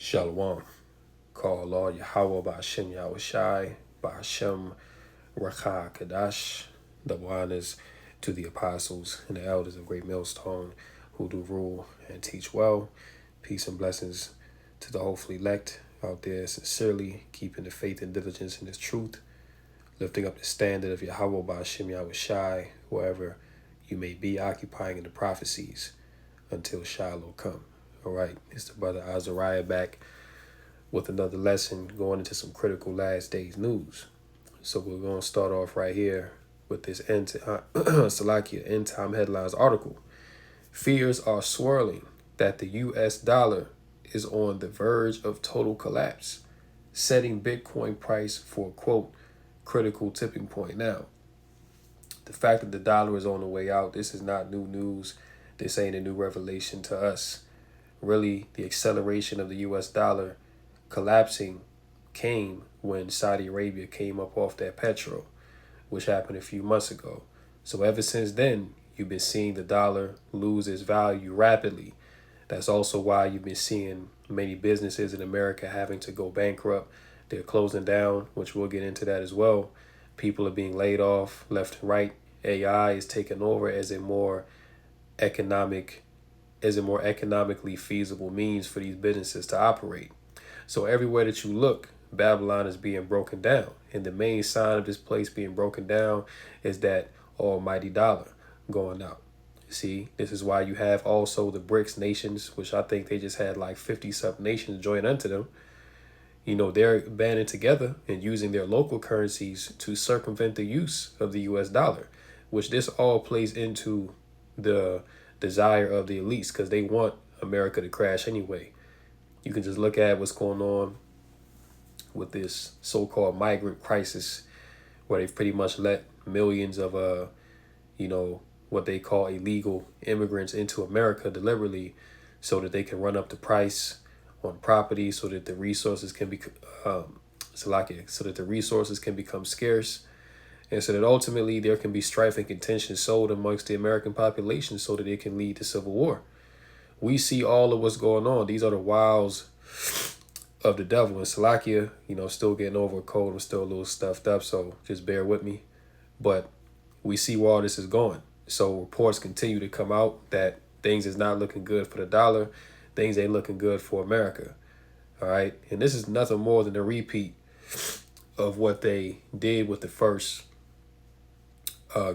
Shalom. Call Allah Yahweh Ba'ashem Yahushai Ba'ashem Rakha Kadash. Double honors to the apostles and the elders of Great Millstone who do rule and teach well. Peace and blessings to the hopefully elect out there sincerely keeping the faith and diligence in this truth, lifting up the standard of Yahweh Ba'ashem Yahushai, wherever you may be occupying in the prophecies until Shiloh come. All right, it's the brother Azariah back with another lesson going into some critical last days news. So we're going to start off right here with this Salakia end time headlines article. Fears are swirling that the U.S. dollar is on the verge of total collapse, setting Bitcoin price for, quote, critical tipping point. Now, the fact that the dollar is on the way out, this is not new news. This ain't a new revelation to us. Really, the acceleration of the U.S. dollar collapsing came when Saudi Arabia came up off that petrol, which happened a few months ago. So ever since then, you've been seeing the dollar lose its value rapidly. That's also why you've been seeing many businesses in America having to go bankrupt. They're closing down, which we'll get into that as well. People are being laid off left and right. AI is taking over as a more economically feasible means for these businesses to operate. So everywhere that you look, Babylon is being broken down. And the main sign of this place being broken down is that almighty dollar going out. See, this is why you have also the BRICS nations, which I think they just had like 50-something nations join unto them. You know, they're banding together and using their local currencies to circumvent the use of the U.S. dollar, which this all plays into the desire of the elites because they want America to crash anyway. You can just look at what's going on with this so-called migrant crisis, where they've pretty much let millions of, what they call illegal immigrants into America deliberately so that they can run up the price on property so that the resources can be, so that the resources can become scarce. And so that ultimately there can be strife and contention sowed amongst the American population so that it can lead to civil war. We see all of what's going on. These are the wiles of the devil. And Salakia, still getting over a cold. I'm still a little stuffed up, so just bear with me. But we see where all this is going. So reports continue to come out that things is not looking good for the dollar. Things ain't looking good for America. All right. And this is nothing more than a repeat of what they did with the first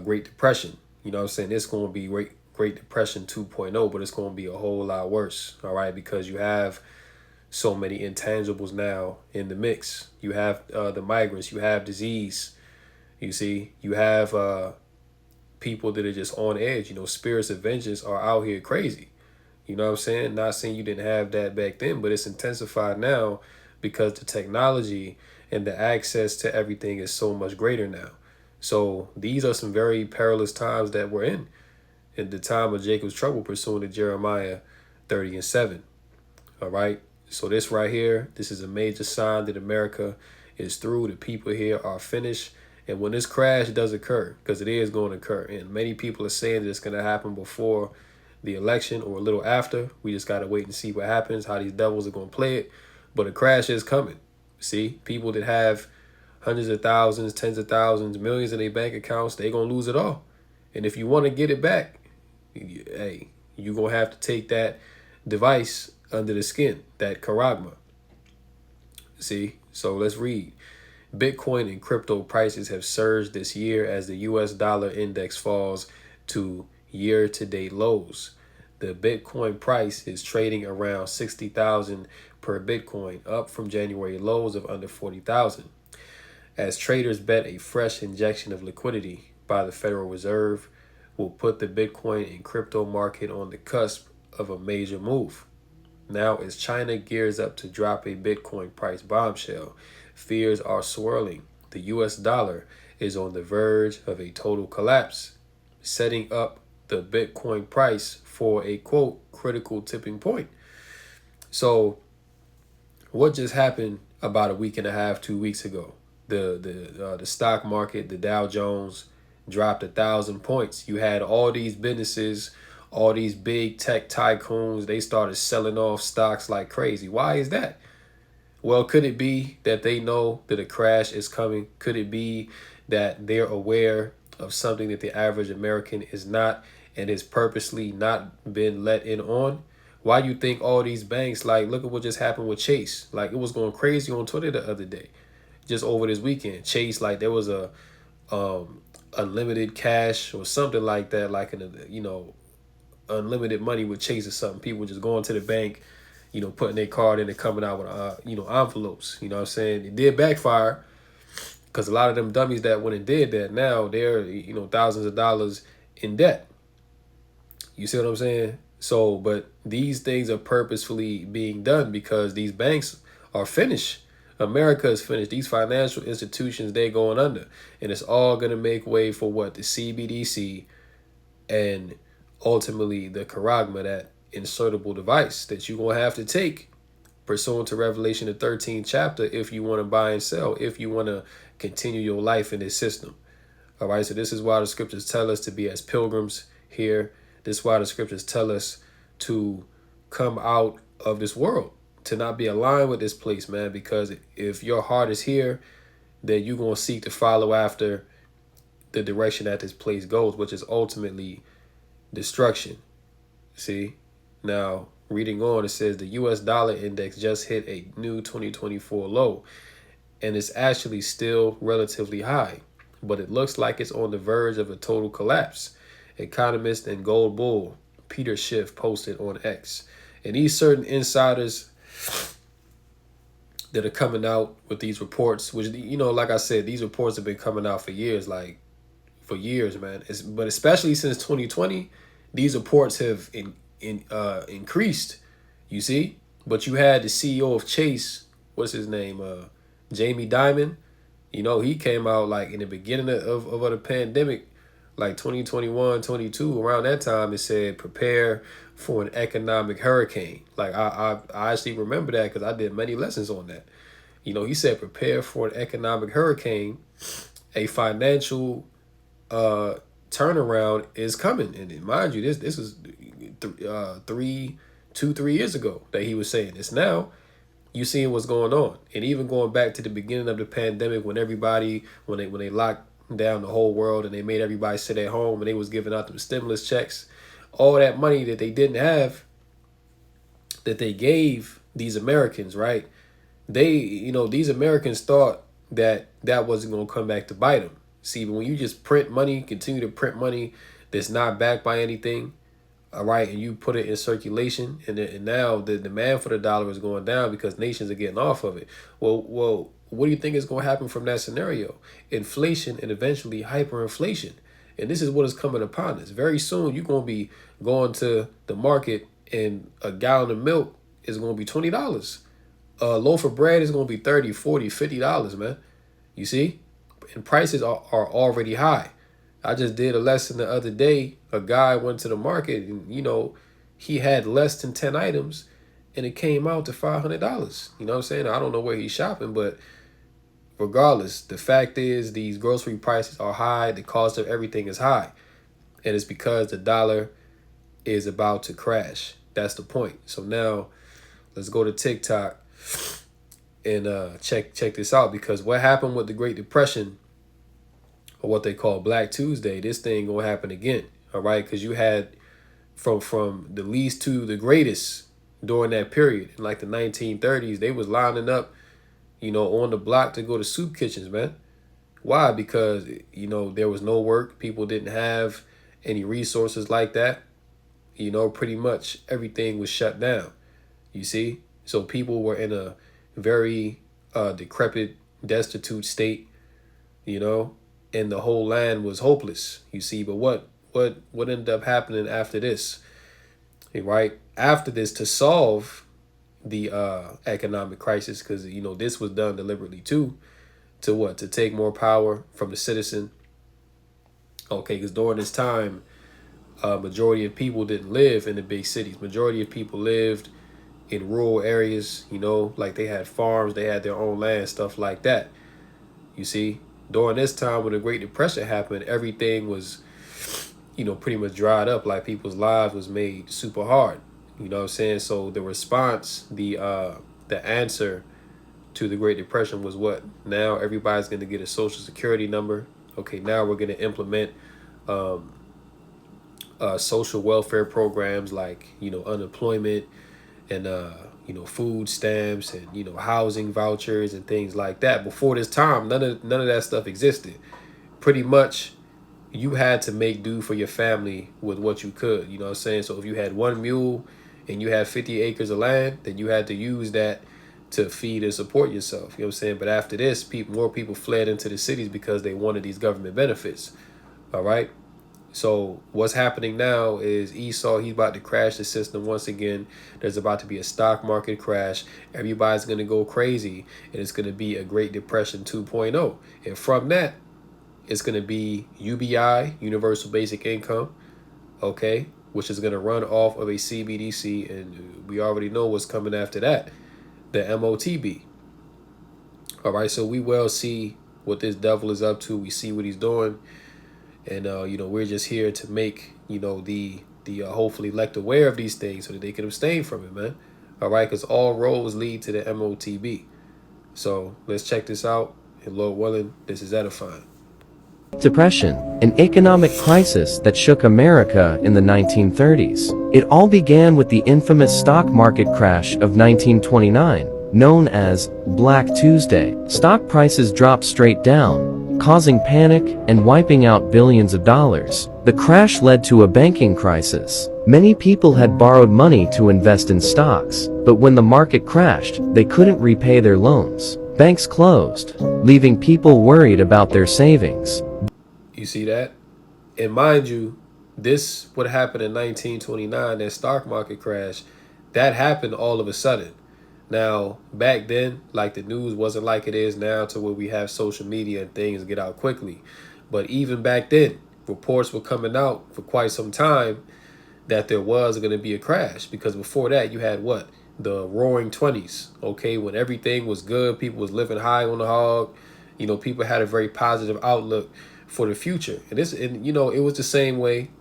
Great Depression. You know what I'm saying? It's going to be Great Depression 2.0, but it's going to be a whole lot worse. All right. Because you have so many intangibles now in the mix. You have the migrants. You have disease. You see, you have people that are just on edge. Spirits of vengeance are out here crazy. You know what I'm saying? Not saying you didn't have that back then, but it's intensified now because the technology and the access to everything is so much greater now. So these are some very perilous times that we're in the time of Jacob's trouble, pursuant to Jeremiah 30:7. All right. So this right here, this is a major sign that America is through. The people here are finished. And when this crash does occur, because it is going to occur, and many people are saying that it's going to happen before the election or a little after. We just got to wait and see what happens, how these devils are going to play it. But a crash is coming. See, people that have hundreds of thousands, tens of thousands, millions in their bank accounts, they're going to lose it all. And if you want to get it back, hey, you're going to have to take that device under the skin, that charagma. See, so let's read. Bitcoin and crypto prices have surged this year as the U.S. dollar index falls to year-to-date lows. The Bitcoin price is trading around 60,000 per Bitcoin, up from January lows of under 40,000. As traders bet a fresh injection of liquidity by the Federal Reserve will put the Bitcoin and crypto market on the cusp of a major move. Now, as China gears up to drop a Bitcoin price bombshell, fears are swirling. The U.S. dollar is on the verge of a total collapse, setting up the Bitcoin price for a, quote, critical tipping point. So what just happened about a week and a half, 2 weeks ago? The stock market, the Dow Jones dropped 1,000 points. You had all these businesses, all these big tech tycoons, they started selling off stocks like crazy. Why is that? Well, could it be that they know that a crash is coming? Could it be that they're aware of something that the average American is not, and is purposely not been let in on? Why do you think all these banks, like, look at what just happened with Chase? Like, it was going crazy on Twitter the other day, just over this weekend. Chase, like, there was a unlimited cash or something like that, like unlimited money with Chase or something. People just going to the bank, putting their card in and coming out with envelopes. You know what I'm saying? It did backfire because a lot of them dummies that went and did that, now they're thousands of dollars in debt. You see what I'm saying? So, but these things are purposefully being done because these banks are finished. America is finished. These financial institutions, they're going under. And it's all going to make way for what? The CBDC and ultimately the charagma, that insertable device that you're going to have to take pursuant to Revelation, the 13th chapter, if you want to buy and sell, if you want to continue your life in this system. All right, so this is why the scriptures tell us to be as pilgrims here. This is why the scriptures tell us to come out of this world, to not be aligned with this place, man, because if your heart is here, then you're going to seek to follow after the direction that this place goes, which is ultimately destruction. See? Now, reading on, it says the US dollar index just hit a new 2024 low, and it's actually still relatively high, but it looks like it's on the verge of a total collapse. Economist and gold bull Peter Schiff posted on X. And these certain insiders that are coming out with these reports, which, like I said, these reports have been coming out for years, man. But especially since 2020, these reports have increased, you see. But you had the CEO of Chase, what's his name, Jamie Dimon. He came out like in the beginning of the pandemic, like 2021, 22, around that time. It said prepare for an economic hurricane. Like I actually remember that because I did many lessons on that. He said prepare for an economic hurricane. A financial turnaround is coming, and mind you, this is 3 years ago that he was saying this. Now you seeing what's going on, and even going back to the beginning of the pandemic when they locked down the whole world and they made everybody sit at home and they was giving out them stimulus checks, all that money that they didn't have, that they gave these Americans, right? These Americans thought that wasn't going to come back to bite them. See, but when you just print money, continue to print money that's not backed by anything, all right, and you put it in circulation, and now the demand for the dollar is going down because nations are getting off of it. Well, what do you think is going to happen from that scenario? Inflation and eventually hyperinflation. And this is what is coming upon us. Very soon, you're going to be going to the market and a gallon of milk is going to be $20. A loaf of bread is going to be $30, $40, $50, man. You see? And prices are already high. I just did a lesson the other day. A guy went to the market and, he had less than 10 items and it came out to $500. You know what I'm saying? I don't know where he's shopping, but regardless, the fact is these grocery prices are high. The cost of everything is high. And it's because the dollar is about to crash. That's the point. So now let's go to TikTok and check this out, because what happened with the Great Depression, or what they call Black Tuesday, this thing gonna happen again. All right, because you had from the least to the greatest during that period. In like the 1930s, they was lining up, on the block to go to soup kitchens, man. Why? Because, there was no work. People didn't have any resources like that. Pretty much everything was shut down. You see? So people were in a very decrepit, destitute state, and the whole land was hopeless, you see. But what ended up happening after this, right? After this, to solve the economic crisis, because, this was done deliberately too, to take more power from the citizen. Okay, because during this time, majority of people didn't live in the big cities. Majority of people lived in rural areas, like they had farms, they had their own land, stuff like that. You see, during this time when the Great Depression happened, everything was pretty much dried up. Like people's lives was made super hard. You know what I'm saying? So the response, the answer to the Great Depression was what? Now everybody's going to get a social security number. Okay, now we're going to implement um, social welfare programs like unemployment and food stamps and housing vouchers and things like that. Before this time, none of that stuff existed. Pretty much, you had to make do for your family with what you could. You know what I'm saying? So if you had one mule and you had 50 acres of land, then you had to use that to feed and support yourself. You know what I'm saying? But after this, more people fled into the cities because they wanted these government benefits. All right. So what's happening now is Esau, he's about to crash the system once again. There's about to be a stock market crash. Everybody's going to go crazy, and it's going to be a Great Depression 2.0. And from that, it's going to be UBI, Universal Basic Income, okay, which is going to run off of a CBDC, and we already know what's coming after that, the MOTB. All right, so we well see what this devil is up to. We see what he's doing. And we're just here to make the hopefully elect aware of these things so that they can abstain from it, man. All right, because all roads lead to the MOTB. So let's check this out. And Lord willing, this is edifying. Depression, an economic crisis that shook America in the 1930s. It all began with the infamous stock market crash of 1929, known as Black Tuesday. Stock prices dropped straight down, causing panic and wiping out billions of dollars. The crash led to a banking crisis. Many people had borrowed money to invest in stocks, but when the market crashed, they couldn't repay their loans. Banks closed, leaving people worried about their savings. You see that? And mind you, this what happened in 1929, that stock market crash, that happened all of a sudden. Now, back then, like the news wasn't like it is now to where we have social media and things get out quickly. But even back then, reports were coming out for quite some time that there was going to be a crash. Because before that, you had what? The roaring 20s, okay? When everything was good, people was living high on the hog. People had a very positive outlook for the future. And it was the same way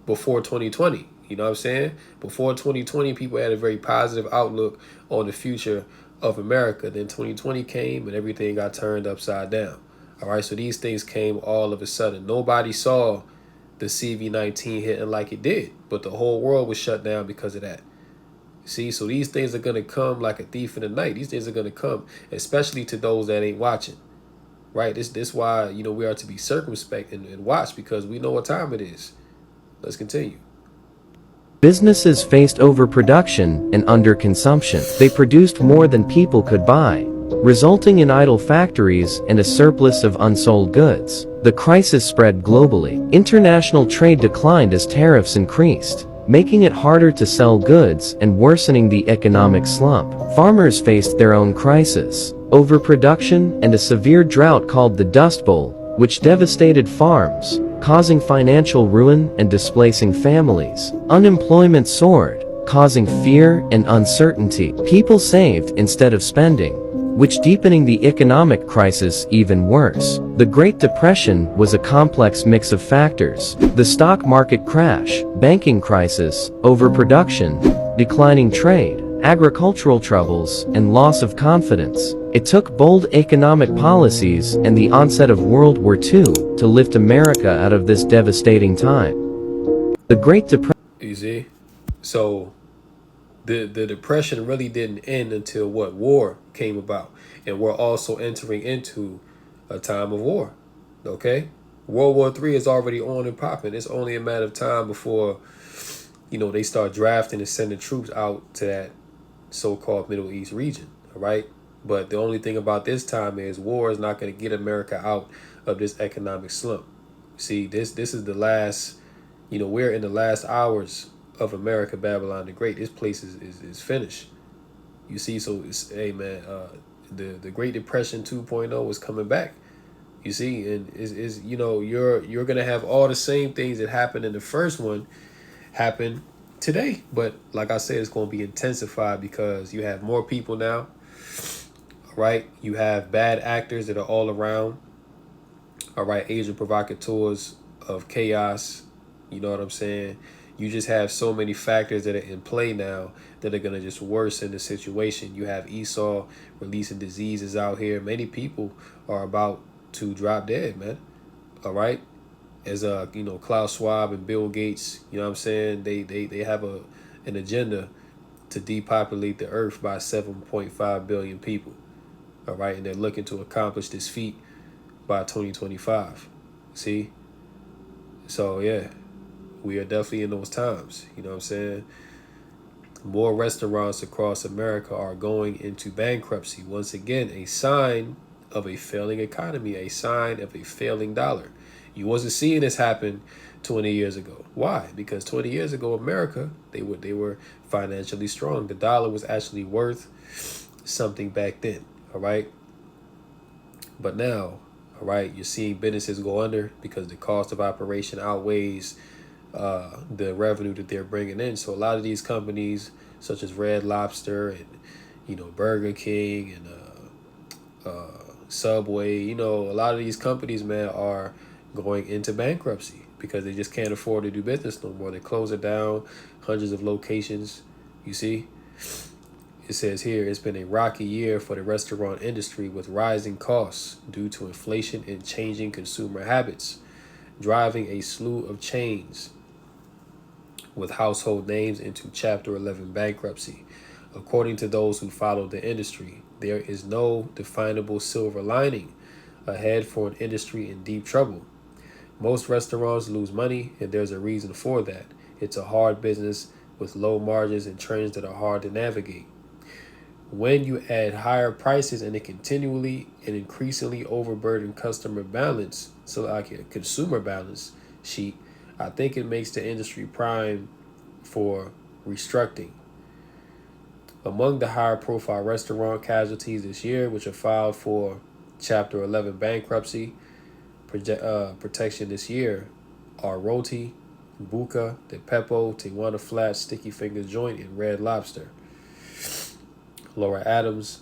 before 2020. You know what I'm saying? Before 2020, people had a very positive outlook on the future of America. Then 2020 came and everything got turned upside down. All right, so these things came all of a sudden. Nobody saw the CV-19 hitting like it did, but the whole world was shut down because of that. See, so these things are going to come like a thief in the night. These things are going to come, especially to those that ain't watching. Right? This why, we are to be circumspect and watch, because we know what time it is. Let's continue. Businesses faced overproduction and underconsumption. They produced more than people could buy, resulting in idle factories and a surplus of unsold goods. The crisis spread globally. International trade declined as tariffs increased, making it harder to sell goods and worsening the economic slump. Farmers faced their own crisis, overproduction and a severe drought called the Dust Bowl, which devastated farms, causing financial ruin and displacing families. Unemployment soared, causing fear and uncertainty. People saved instead of spending, which deepening the economic crisis even worse. The Great Depression was a complex mix of factors: the stock market crash, banking crisis, overproduction, declining trade, agricultural troubles, and loss of confidence. It took bold economic policies and the onset of World War II to lift America out of this devastating time. The Great Depression. You see? So the depression really didn't end until what? War came about. And we're also entering into a time of war. Okay? World War III is already on and popping. It's only a matter of time before, they start drafting and sending troops out to that so-called Middle East region. All right? But the only thing about this time is war is not going to get America out of this economic slump. See, this is the last, we're in the last hours of America, Babylon the Great. This place is finished. You see, so it's, hey man, the Great Depression 2.0 is coming back. You see, and is you're gonna have all the same things that happened in the first one happen today. But like I said, it's gonna be intensified because you have more people now. Right? You have bad actors that are all around. All right, agent provocateurs of chaos, You know what I'm saying? You just have so many factors that are in play now that are going to just worsen the situation. You have Esau releasing diseases out here. Many people are about to drop dead, man. All right? As Klaus Schwab and Bill Gates, you know what I'm saying? They have an agenda to depopulate the earth by 7.5 billion people. All right? And they're looking to accomplish this feat by 2025. See? So, yeah, we are definitely in those times. You know what I'm saying? More restaurants across America are going into bankruptcy. Once again, a sign of a failing economy, a sign of a failing dollar. You wasn't seeing this happen 20 years ago. Why? Because 20 years ago, America, they were financially strong. The dollar was actually worth something back then. All right. But now, all right, you're seeing businesses go under because the cost of operation outweighs the revenue that they're bringing in. So a lot of these companies, such as Red Lobster and Burger King and Subway, a lot of these companies, man, are going into bankruptcy because they just can't afford to do business no more. They close it down, hundreds of locations. You see, it says here it's been a rocky year for the restaurant industry with rising costs due to inflation and changing consumer habits, driving a slew of chains with household names into Chapter 11 bankruptcy. According to those who follow the industry, there is no definable silver lining ahead for an industry in deep trouble. Most restaurants lose money, and there's a reason for that. It's a hard business with low margins and trends that are hard to navigate. When you add higher prices and a continually and increasingly overburdened customer balance, so like a consumer balance sheet, I think it makes the industry prime for restructuring. Among the higher profile restaurant casualties this year, which are filed for Chapter 11 bankruptcy protection this year, are Roti, Buca de Pepo, Tijuana Flats, Sticky Fingers Joint, and Red Lobster. Laura Adams,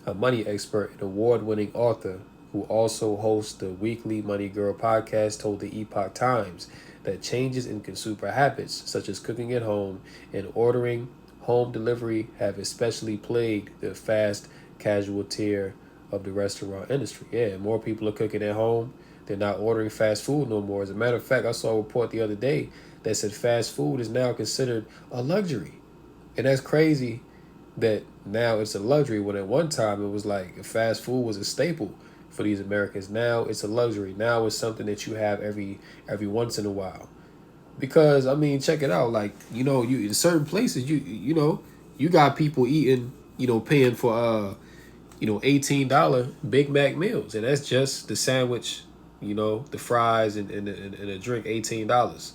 a money expert and award-winning author who also hosts the weekly Money Girl podcast, told the Epoch Times that changes in consumer habits, such as cooking at home and ordering home delivery, have especially plagued the fast casual tier of the restaurant industry. Yeah, more people are cooking at home. They're not ordering fast food no more. As a matter of fact, I saw a report the other day that said fast food is now considered a luxury. And that's crazy that now it's a luxury when at one time it was like fast food was a staple for these Americans. Now it's a luxury. Now it's something that you have every once in a while. Because I mean, check it out. Like, you in certain places you got people eating, paying for $18 Big Mac meals, and that's just the sandwich, the fries and a drink, $18.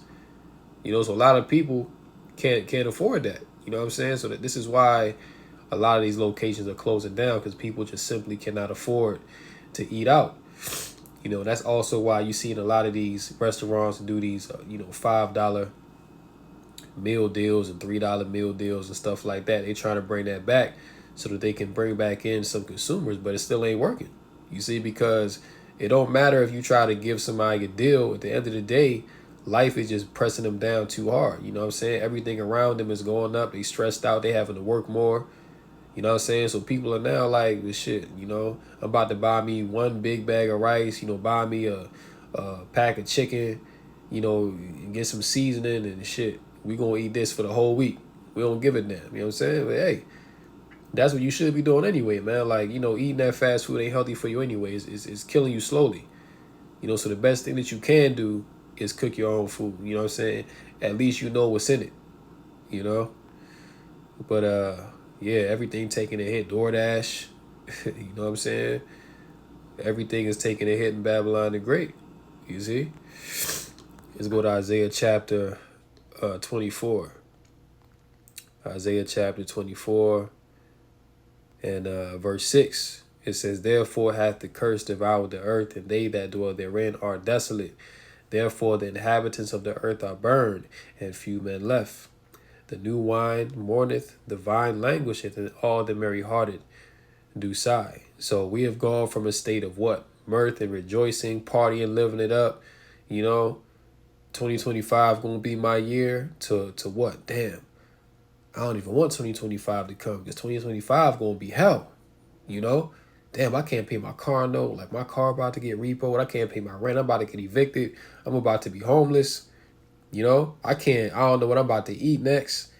So a lot of people can't afford that. You know what I'm saying? So this is why a lot of these locations are closing down, because people just simply cannot afford to eat out. That's also why you see in a lot of these restaurants do these, $5 meal deals and $3 meal deals and stuff like that. They trying to bring that back so that they can bring back in some consumers, but it still ain't working. You see, because it don't matter if you try to give somebody a deal. At the end of the day, life is just pressing them down too hard. You know what I'm saying? Everything around them is going up. They stressed out. They having to work more. You know what I'm saying? So people are now like, well, shit, I'm about to buy me one big bag of rice, buy me a pack of chicken, and get some seasoning and shit. We gonna eat this for the whole week. We don't give a damn. You know what I'm saying? But hey, that's what you should be doing anyway, man. Like, eating that fast food ain't healthy for you anyway. It's killing you slowly. So the best thing that you can do is cook your own food. You know what I'm saying? At least you know what's in it, But, yeah, everything taking a hit. DoorDash, you know what I'm saying? Everything is taking a hit in Babylon the Great. You see? Let's go to Isaiah chapter 24. Isaiah chapter 24 and verse 6. It says, therefore hath the curse devoured the earth, and they that dwell therein are desolate. Therefore the inhabitants of the earth are burned, and few men left. The new wine mourneth, the vine languisheth, and all the merry-hearted do sigh. So we have gone from a state of what? Mirth and rejoicing, partying, living it up, 2025 gonna be my year to what? Damn, I don't even want 2025 to come because 2025 gonna be hell. You know, damn, I can't pay my car note. Like my car about to get repoed. I can't pay my rent. I'm about to get evicted. I'm about to be homeless. You know, I can't. I don't know what I'm about to eat next.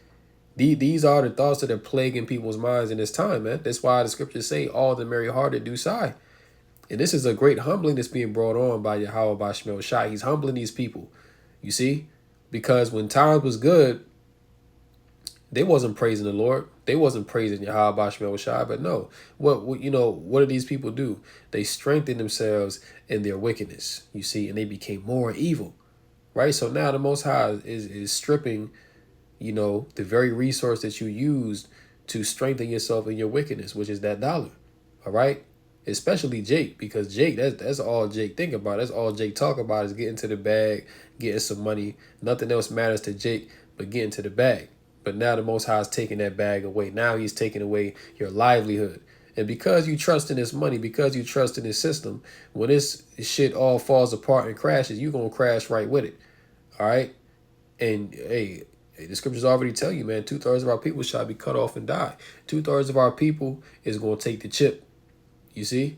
These are the thoughts that are plaguing people's minds in this time, man. That's why the scriptures say all the merry hearted do sigh. And this is a great humbling that's being brought on by Yahweh Bashmel Shai. He's humbling these people, you see? Because when times was good, they wasn't praising the Lord. They wasn't praising Yahweh Bashmel Shai. But no, what do these people do? They strengthen themselves in their wickedness, you see, and they became more evil, right? So now the Most High is stripping, the very resource that you used to strengthen yourself in your wickedness, which is that dollar, all right? Especially Jake, because Jake, that's all Jake think about. That's all Jake talk about is getting to the bag, getting some money. Nothing else matters to Jake but getting to the bag. But now the Most High is taking that bag away. Now he's taking away your livelihood. And because you trust in this money, because you trust in this system, when this shit all falls apart and crashes, you're going to crash right with it. All right? And, hey, the scriptures already tell you, man, 2/3 of our people shall be cut off and die. 2/3 of our people is going to take the chip. You see?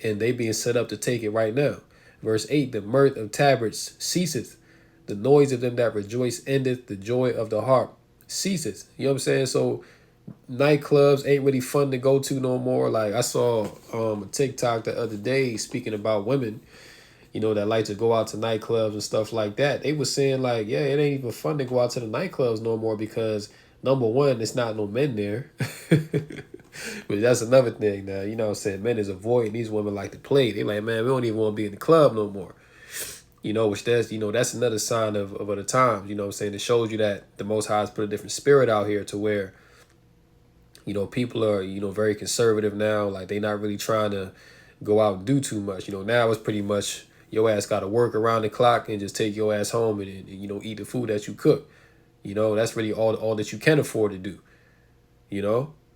And they being set up to take it right now. Verse 8, the mirth of tabrets ceaseth. The noise of them that rejoice endeth. The joy of the harp ceaseth. You know what I'm saying? So nightclubs ain't really fun to go to no more. Like I saw a TikTok the other day speaking about women, that like to go out to nightclubs and stuff like that. They was saying like, yeah, it ain't even fun to go out to the nightclubs no more because number one, it's not no men there. But that's another thing now, what I'm saying? Men is avoiding these women like to play. They like, man, we don't even want to be in the club no more. Which that's another sign of the times, what I'm saying? It shows you that the Most High has put a different spirit out here to where, people are, very conservative now. Like they not really trying to go out and do too much. Now it's pretty much your ass got to work around the clock and just take your ass home and eat the food that you cook. That's really all that you can afford to do,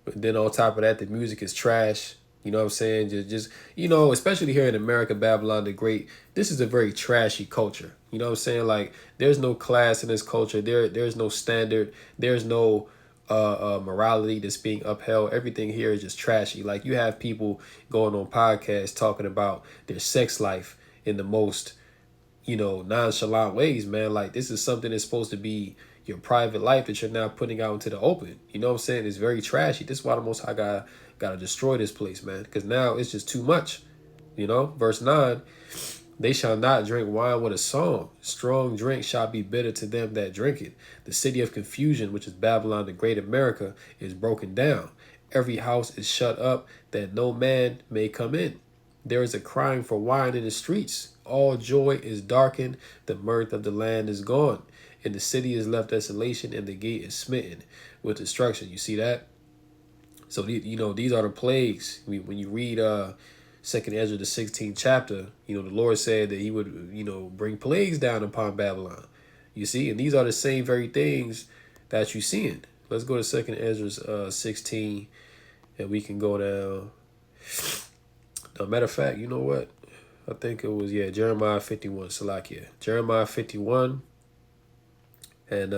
But then on top of that, the music is trash. You know what I'm saying? Just especially here in America, Babylon the Great, this is a very trashy culture. You know what I'm saying? Like, there's no class in this culture. There's no standard. There's no morality that's being upheld. Everything here is just trashy. Like, you have people going on podcasts talking about their sex life in the most, nonchalant ways, man. Like, this is something that's supposed to be your private life that you're now putting out into the open. You know what I'm saying? It's very trashy. This is why the Most High gotta destroy this place, man. Because now it's just too much. Verse 9, they shall not drink wine with a song. Strong drink shall be bitter to them that drink it. The city of confusion, which is Babylon, the great America, is broken down. Every house is shut up that no man may come in. There is a crying for wine in the streets. All joy is darkened. The mirth of the land is gone. And the city is left desolation, and the gate is smitten with destruction. You see that? So, these are the plagues. When you read 2nd Ezra, the 16th chapter, the Lord said that he would, bring plagues down upon Babylon. You see? And these are the same very things that you're seeing. Let's go to 2nd Ezra 16, and we can go down. No, matter of fact, you know what? I think it was, Jeremiah 51, Salakia. Jeremiah 51. And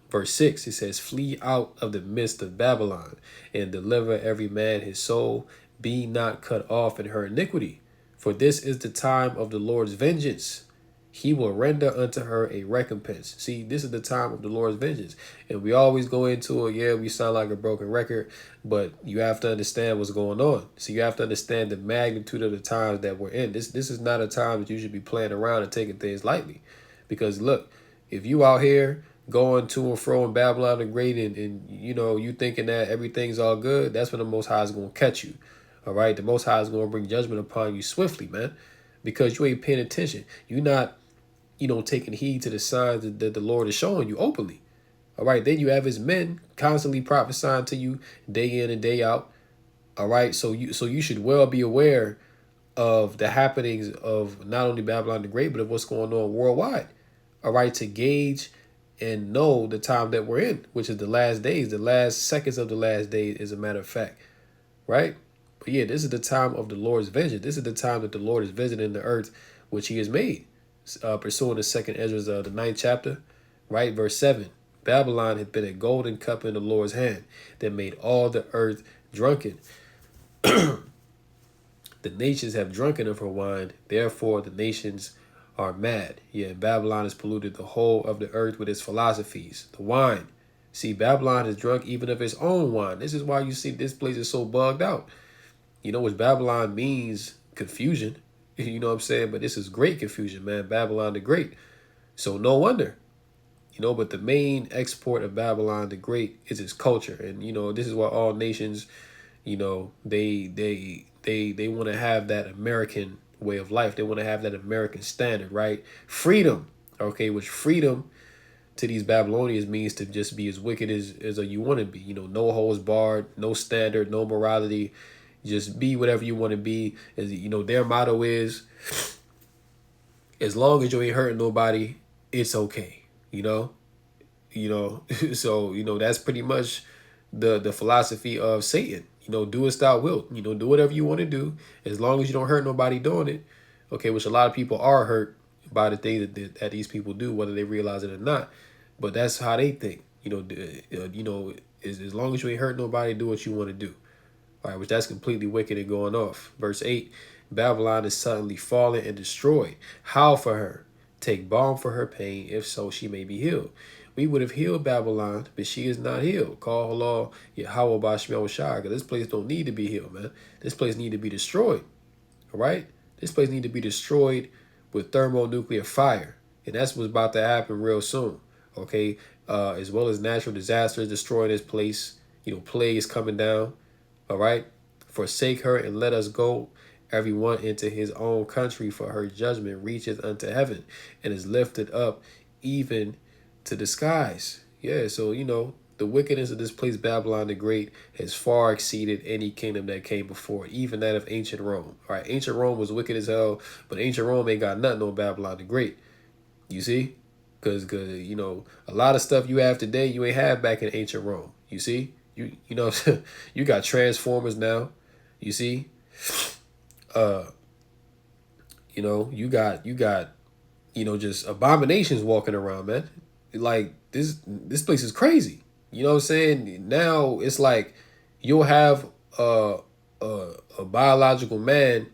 verse 6, it says, flee out of the midst of Babylon and deliver every man his soul. Be not cut off in her iniquity. For this is the time of the Lord's vengeance. He will render unto her a recompense. See, this is the time of the Lord's vengeance. And we always go into it. Yeah, we sound like a broken record, but you have to understand what's going on. So you have to understand the magnitude of the times that we're in. This is not a time that you should be playing around and taking things lightly. Because look, if you out here going to and fro in Babylon the Great and you thinking that everything's all good, that's when the Most High is going to catch you. All right? The Most High is going to bring judgment upon you swiftly, man, because you ain't paying attention. You're not, taking heed to the signs that the Lord is showing you openly. All right? Then you have his men constantly prophesying to you day in and day out. All right? So you should well be aware of the happenings of not only Babylon the Great, but of what's going on worldwide. All right? To gauge and know the time that we're in, which is the last days, the last seconds of the last days, as a matter of fact, right? But yeah, this is the time of the Lord's vengeance. This is the time that the Lord is visiting the earth, which he has made. pursuing the second Ezra, the ninth chapter, right? Verse 7. Babylon had been a golden cup in the Lord's hand that made all the earth drunken. The nations have drunken of her wine, therefore the nations are mad. Yeah, Babylon has polluted the whole of the earth with its philosophies. The wine. See, Babylon has drunk even of its own wine. This is why you see this place is so bugged out. You know, which Babylon means confusion. You know what I'm saying? But this is great confusion, man. Babylon the Great. So no wonder. You know, but the main export of Babylon the Great is its culture. And, you know, this is why all nations, you know, they want to have that American way of life. They want to have that American standard, right? Freedom. Okay, which freedom to these Babylonians means to just be as wicked as you want to be. You know, no holds barred, no standard, no morality. Just be whatever you want to be. As you know, their motto is, as long as you ain't hurting nobody, it's okay. So that's pretty much the philosophy of Satan. You know, do as thou wilt. You know, do whatever you want to do, as long as you don't hurt nobody doing it. Okay, which a lot of people are hurt by the things that these people do, whether they realize it or not. But that's how they think. As long as you ain't hurt nobody, do what you want to do. All right, which that's completely wicked and going off. Verse 8, Babylon is suddenly fallen and destroyed. Howl for her. Take balm for her pain, if so she may be healed. We would have healed Babylon, but she is not healed. Call Allah Yahweh Bashmel Shah, because this place don't need to be healed, man. This place need to be destroyed. All right? This place need to be destroyed with thermonuclear fire. And that's what's about to happen real soon. Okay? As well as natural disasters destroying this place. You know, plagues coming down. All right? Forsake her and let us go, everyone into his own country, for her judgment reacheth unto heaven and is lifted up even to the skies. Yeah, so, you know, the wickedness of this place, Babylon the Great, has far exceeded any kingdom that came before it, even that of ancient Rome. All right, ancient Rome was wicked as hell, but ancient Rome ain't got nothing on Babylon the Great. You see? Because, you know, a lot of stuff you have today, you ain't have back in ancient Rome. You see? You know, you got transformers now. You see? You got just abominations walking around, man. Like this place is crazy. You know what I'm saying? Now it's like you'll have a biological man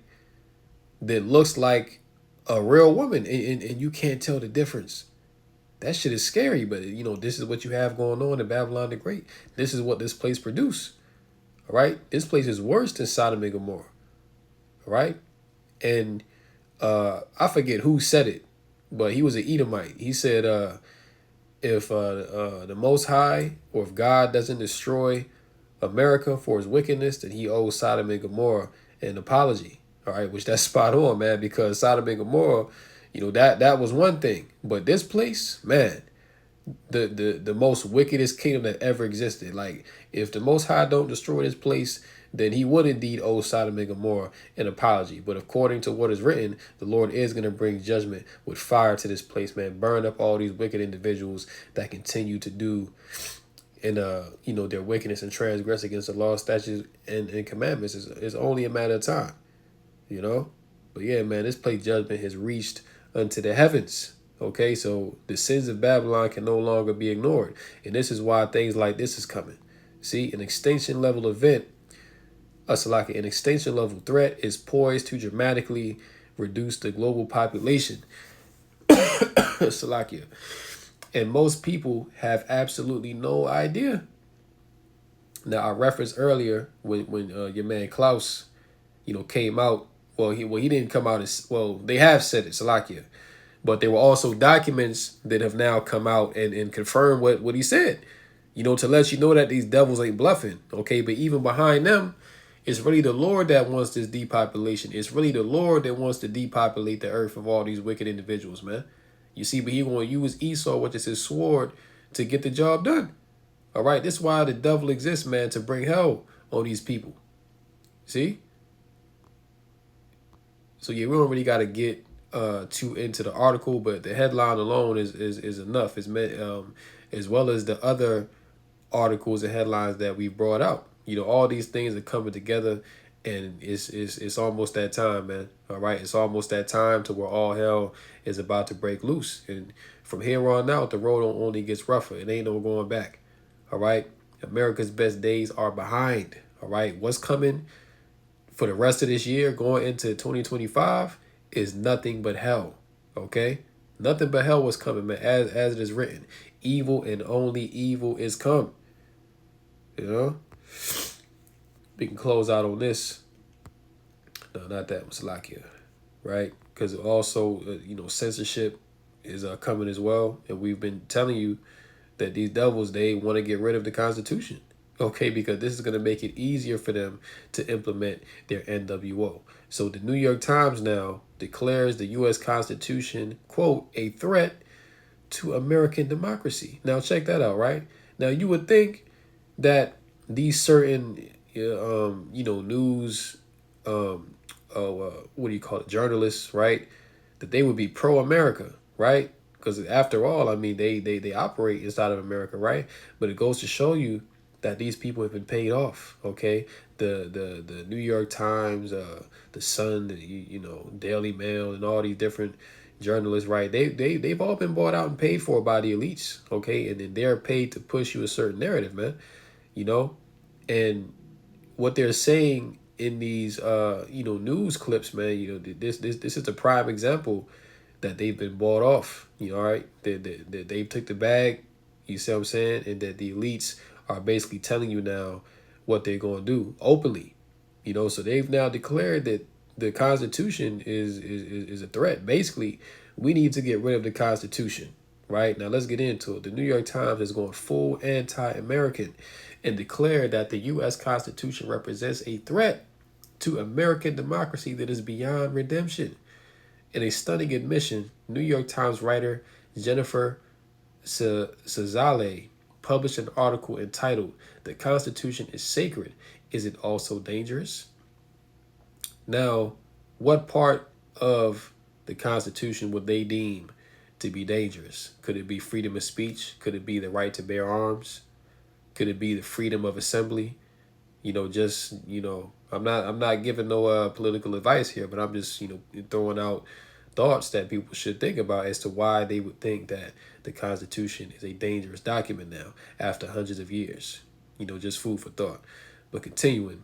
that looks like a real woman, and you can't tell the difference. That shit is scary, but you know, this is what you have going on in Babylon the Great. This is what this place produced. All right? This place is worse than Sodom and Gomorrah. All right? And I forget who said it, but he was an Edomite. He said, if the Most High, or if God doesn't destroy America for his wickedness, then he owes Sodom and Gomorrah an apology. All right, which that's spot on, man, because Sodom and Gomorrah, you know, that was one thing. But this place, man, the most wickedest kingdom that ever existed. Like, if the Most High don't destroy this place, then he would indeed owe Sodom and Gomorrah an apology. But according to what is written, the Lord is going to bring judgment with fire to this place, man. Burn up all these wicked individuals that continue to do their wickedness and transgress against the law, statutes, and commandments. Is only a matter of time, you know. But yeah, man, this place judgment has reached unto the heavens. Okay, so the sins of Babylon can no longer be ignored. And this is why things like this is coming. See, an extinction level event, an extinction level threat is poised to dramatically reduce the global population. Salakia. And most people have absolutely no idea. Now, I referenced earlier when your man Klaus, came out. Well, he didn't come out as well. They have said it, Salakia, but there were also documents that have now come out and confirm what he said. To let you know that these devils ain't bluffing. Okay, but even behind them, it's really the Lord that wants this depopulation. It's really the Lord that wants to depopulate the earth of all these wicked individuals, man. You see, but he going to use Esau, which is his sword, to get the job done. All right, this is why the devil exists, man, to bring hell on these people. See? So yeah, we don't really got to get too into the article, but the headline alone is enough. It's meant, as well as the other articles and headlines that we brought out. All these things are coming together And it's almost that time, man. All right, it's almost that time to where all hell is about to break loose. And from here on out, the road only gets rougher. It ain't no going back. All right, America's best days are behind. All right, what's coming for the rest of this year, going into 2025, is nothing but hell. Okay, nothing but hell was coming, man. As it is written, evil and only evil is come. You know. We can close out on this. No, not that, Slakia, right? Because also, censorship is coming as well, and we've been telling you that these devils, they want to get rid of the Constitution, okay? Because this is going to make it easier for them to implement their NWO. So the New York Times now declares the U.S. Constitution, quote, a threat to American democracy. Now check that out, right? Now you would think that these certain news, what do you call it, journalists, right? That they would be pro-America, right? Because after all, I mean, they operate inside of America, right? But it goes to show you that these people have been paid off, okay? The New York Times, the Sun, Daily Mail, and all these different journalists, right? They've all been bought out and paid for by the elites, okay? And then they're paid to push you a certain narrative, man. And what they're saying in these news clips, man, this is a prime example that they've been bought off. All right, they took the bag, you see what I'm saying, and that the elites are basically telling you now what they're going to do openly. So they've now declared that the Constitution is a threat. Basically, we need to get rid of the Constitution. Right, now let's get into it. The New York Times is going full anti-American and declared that the U.S. Constitution represents a threat to American democracy that is beyond redemption. In a stunning admission, New York Times writer Jennifer Cezale published an article entitled, "The Constitution is Sacred. Is it also dangerous?" Now, what part of the Constitution would they deem to be dangerous? Could it be freedom of speech? Could it be the right to bear arms? Could it be the freedom of assembly? I'm not giving no political advice here, but I'm just throwing out thoughts that people should think about as to why they would think that the Constitution is a dangerous document now after hundreds of years. Just food for thought. But continuing,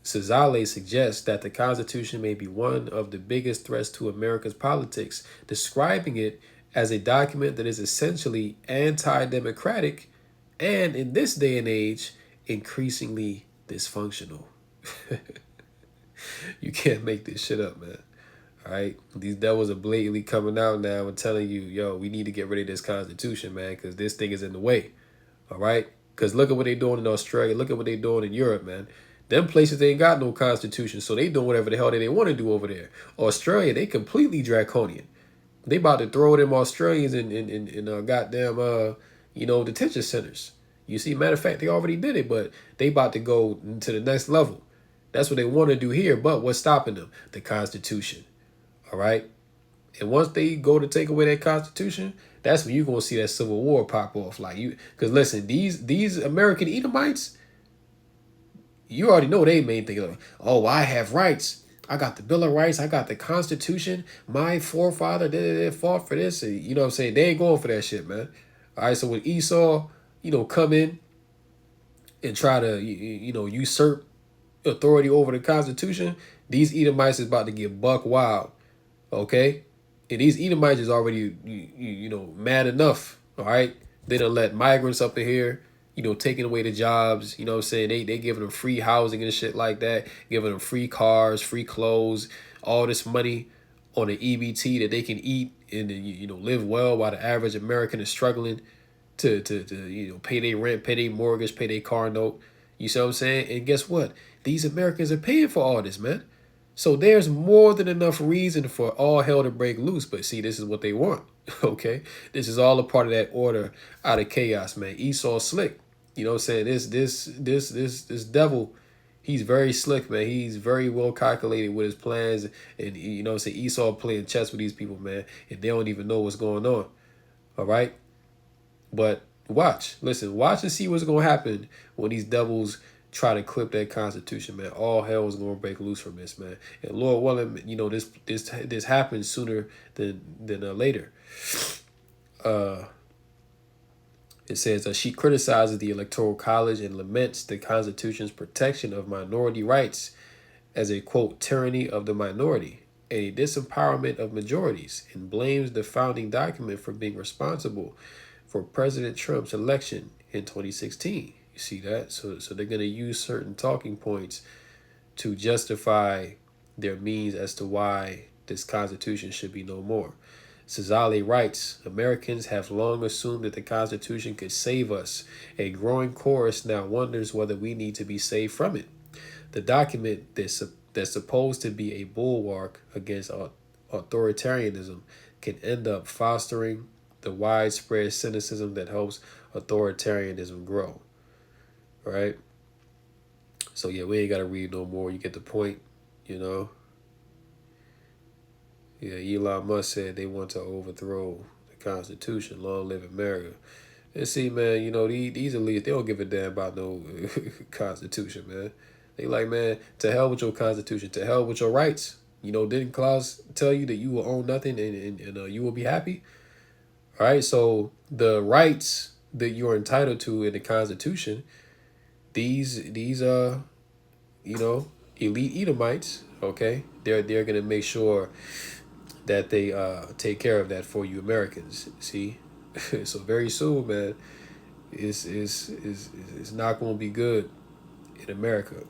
Cezale suggests that the Constitution may be one of the biggest threats to America's politics, describing it as a document that is essentially anti-democratic and, in this day and age, increasingly dysfunctional. You can't make this shit up, man. All right? These devils are blatantly coming out now and telling you, yo, we need to get rid of this Constitution, man, because this thing is in the way. All right? Because look at what they're doing in Australia. Look at what they're doing in Europe, man. Them places, they ain't got no Constitution, so they doing whatever the hell they want to do over there. Australia, they completely draconian. They about to throw them Australians in goddamn, detention centers. You see, matter of fact, they already did it, but they about to go to the next level. That's what they want to do here, but what's stopping them? The Constitution. All right? And once they go to take away that Constitution, that's when you're going to see that civil war pop off. Because listen, these American Edomites, you already know they main thing. Like, oh, I have rights. I got the Bill of Rights. I got the Constitution. My forefather fought for this. And, you know what I'm saying? They ain't going for that shit, man. All right, so when Esau, come in and try to, usurp authority over the Constitution, these Edomites is about to get buck wild, okay? And these Edomites is already, mad enough, all right? They done let migrants up in here, taking away the jobs, you know what I'm saying? They giving them free housing and shit like that, giving them free cars, free clothes, all this money on an EBT that they can eat and, live well while the average American is struggling to pay their rent, pay their mortgage, pay their car note. You see what I'm saying? And guess what? These Americans are paying for all this, man. So there's more than enough reason for all hell to break loose. But see, this is what they want, okay? This is all a part of that order out of chaos, man. Esau slick. You know what I'm saying? This devil, he's very slick, man. He's very well calculated with his plans. And, Esau playing chess with these people, man. And they don't even know what's going on, all right? But watch and see what's going to happen when these devils try to clip that Constitution, man, all hell is gonna break loose from this, man. And Lord willing, this happens sooner than later. It says she criticizes the Electoral College and laments the Constitution's protection of minority rights as a, quote, tyranny of the minority and a disempowerment of majorities, and blames the founding document for being responsible for President Trump's election in 2016. You see that? So they're going to use certain talking points to justify their means as to why this Constitution should be no more. Cesale writes, Americans have long assumed that the Constitution could save us. A growing chorus now wonders whether we need to be saved from it. The document that's supposed to be a bulwark against authoritarianism can end up fostering the widespread cynicism that helps authoritarianism grow. Right? So yeah, we ain't got to read no more. You get the point, you know. Yeah, Elon Musk said they want to overthrow the Constitution. Long live America. And see, man, these elites, they don't give a damn about no Constitution, man. They like, man, to hell with your Constitution. To hell with your rights. Didn't Claus tell you that you will own nothing and you will be happy? All right, so the rights that you're entitled to in the Constitution, these elite Edomites, okay, they're going to make sure that they take care of that for you Americans. See, so very soon, man, it's not going to be good in America.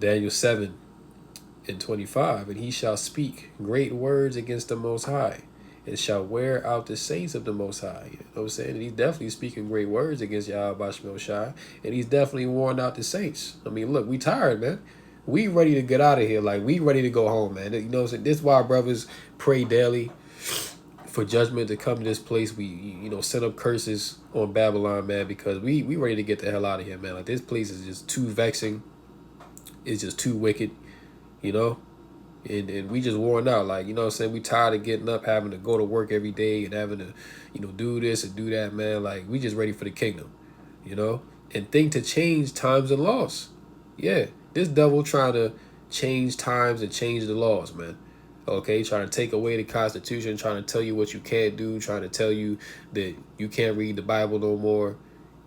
Daniel 7:25, and he shall speak great words against the Most High, and shall wear out the saints of the Most High. You know what I'm saying? And he's definitely speaking great words against Yahweh Shai, and he's definitely worn out the saints. I mean, look, we tired, man. We ready to get out of here. Like, we ready to go home, man. You know what I'm saying? This is why brothers pray daily for judgment to come to this place. We, set up curses on Babylon, man, because we ready to get the hell out of here, man. Like, this place is just too vexing. It's just too wicked, and we just worn out. Like, what I'm saying? We tired of getting up, having to go to work every day and having to, do this and do that, man. Like, we just ready for the kingdom, and think to change times and laws. Yeah. This devil trying to change times and change the laws, man. Okay, trying to take away the Constitution, trying to tell you what you can't do, trying to tell you that you can't read the Bible no more.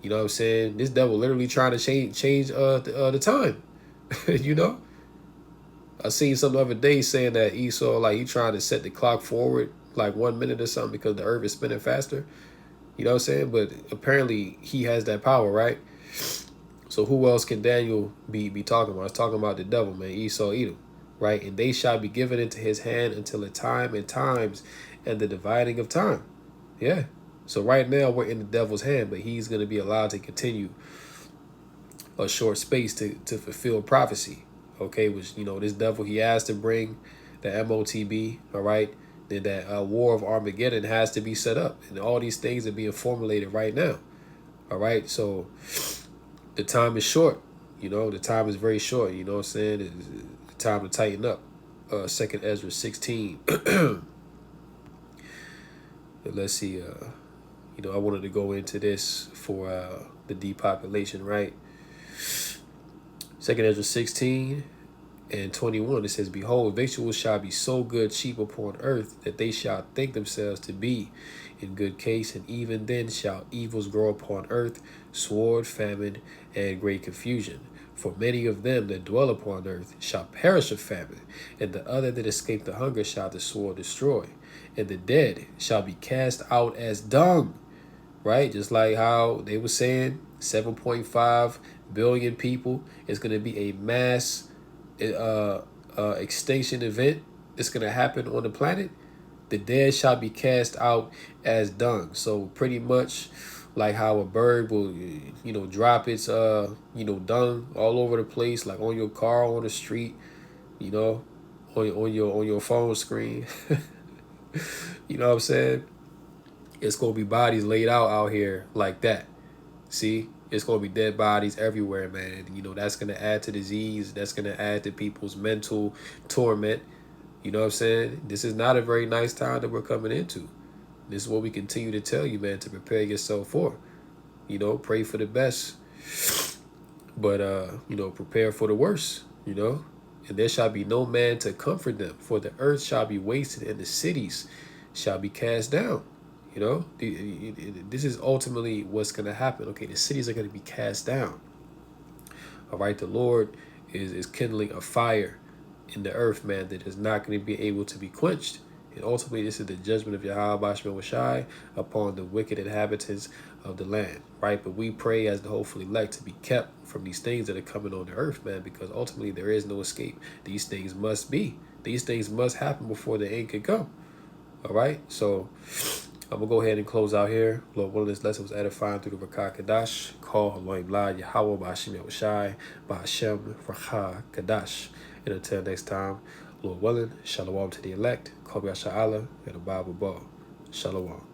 You know what I'm saying? This devil literally trying to change the time. I seen some the other day saying that Esau, like, he trying to set the clock forward like 1 minute or something because the earth is spinning faster. You know what I'm saying? But apparently he has that power, right? So who else can Daniel be talking about? It's talking about the devil, man, Esau, Edom, right? And they shall be given into his hand until the time and times and the dividing of time. Yeah. So right now we're in the devil's hand, but he's going to be allowed to continue a short space to fulfill prophecy. Okay, which, this devil, he has to bring the MOTB, all right? Then that war of Armageddon has to be set up. And all these things are being formulated right now. All right, so the time is short, the time is very short, you know what I'm saying? It's time to tighten up. 2nd Ezra 16. Let's see, I wanted to go into this for the depopulation, right? 2nd Ezra 16:21, it says, Behold, victuals shall be so good cheap upon earth that they shall think themselves to be in good case, and even then shall evils grow upon earth, sword, famine, and great confusion. For many of them that dwell upon earth shall perish of famine, and the other that escape the hunger shall the sword destroy, and the dead shall be cast out as dung. Right? Just like how they were saying 7.5 billion people is going to be a mass extinction event that's going to happen on the planet. The dead shall be cast out as dung. So pretty much like how a bird will, drop its, dung all over the place, like on your car, on the street, on your phone screen. You know what I'm saying? It's going to be bodies laid out here like that. See? It's going to be dead bodies everywhere, man. That's going to add to disease. That's going to add to people's mental torment. You know what I'm saying? This is not a very nice time that we're coming into. This is what we continue to tell you, man, to prepare yourself for. pray for the best, but prepare for the worst, And there shall be no man to comfort them, for the earth shall be wasted and the cities shall be cast down. This is ultimately what's going to happen. Okay, the cities are going to be cast down. All right, the Lord is kindling a fire in the earth, man, that is not going to be able to be quenched. And ultimately, this is the judgment of Yahweh Bashman Washai upon the wicked inhabitants of the land, right? But we pray as the hopefully elect to be kept from these things that are coming on the earth, man, because ultimately there is no escape. These things must be. These things must happen before the end could come. All right? So I'm going to go ahead and close out here. Lord willing, this lesson was edifying through the Rakah Kadash. Call Elohim La Yahweh Bashim Yahushai Ba'ashem Rakah Kadash. And until next time, Lord willing, shalom to the elect. Kobe Sha'ala and the Bible Ball. Shalom.